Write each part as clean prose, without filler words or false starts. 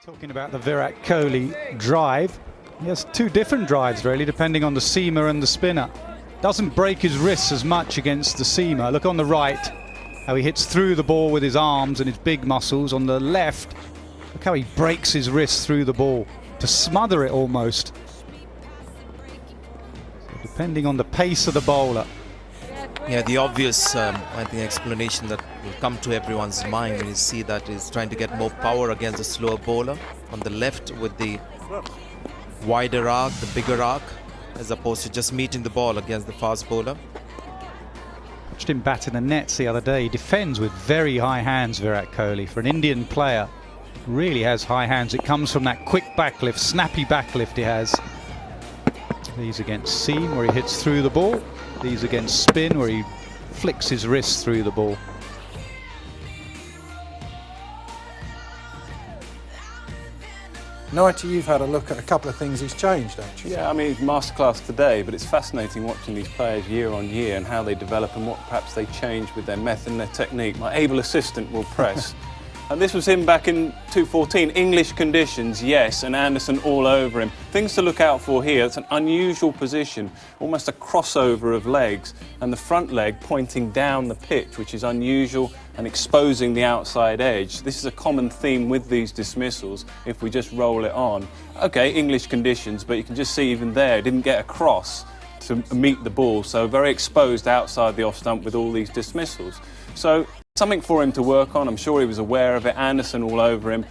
Talking about the Virat Kohli drive, he has two different drives really, depending on the seamer and the spinner. Doesn't break his wrists as much against the seamer. Look on the right, how he hits through the ball with his arms and his big muscles. On the left, look how he breaks his wrists through the ball to smother it almost. So depending on the pace of the bowler. Yeah, the obvious, I think, explanation that will come to everyone's mind when you see that is trying to get more power against the slower bowler on the left with the wider arc, the bigger arc, as opposed to just meeting the ball against the fast bowler. Watched him bat in the nets the other day. He defends with very high hands, Virat Kohli. For an Indian player, really has high hands. It comes from that quick backlift, snappy backlift he has. These against seam, where he hits through the ball. These against spin, where he flicks his wrists through the ball. Nigel, you've had a look at a couple of things he's changed, actually. Yeah, I mean, it's masterclass today, but it's fascinating watching these players year on year and how they develop and what perhaps they change with their method and their technique. My able assistant will press. And this was him back in 2014. English conditions, yes, and Anderson all over him. Things to look out for here. It's an unusual position, almost a crossover of legs, and the front leg pointing down the pitch, which is unusual and exposing the outside edge. This is a common theme with these dismissals if we just roll it on. Okay, English conditions, but you can just see even there, it didn't get across to meet the ball, so very exposed outside the off stump with all these dismissals. So something for him to work on. I'm sure he was aware of it. Anderson all over him.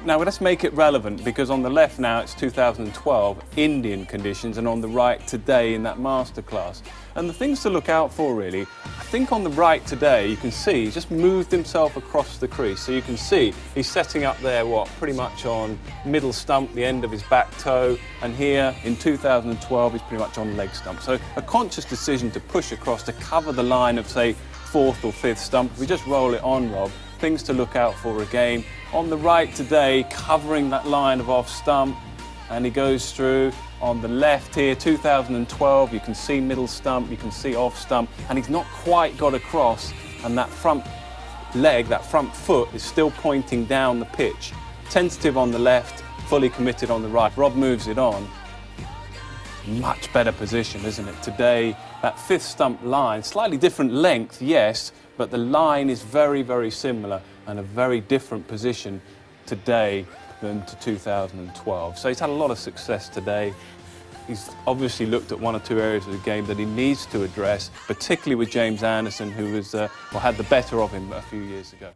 Now let's make it relevant, because on the left now it's 2012 Indian conditions, and on the right today in that masterclass. And the things to look out for really, I think on the right today you can see he's just moved himself across the crease. So you can see he's setting up there pretty much on middle stump, the end of his back toe, and here in 2012 he's pretty much on leg stump. So a conscious decision to push across to cover the line of, say, fourth or fifth stump. If we just roll it on, Rob, things to look out for again. On the right today, covering that line of off stump, and he goes through. On the left here, 2012, you can see middle stump, you can see off stump, and he's not quite got across, and that front leg, that front foot is still pointing down the pitch. Tentative on the left, fully committed on the right. Rob moves it on. Much better position, isn't it? Today, that fifth stump line, slightly different length, yes, but the line is very, very similar and a very different position today than to 2012. So he's had a lot of success today. He's obviously looked at one or two areas of the game that he needs to address, particularly with James Anderson, who was, had the better of him a few years ago.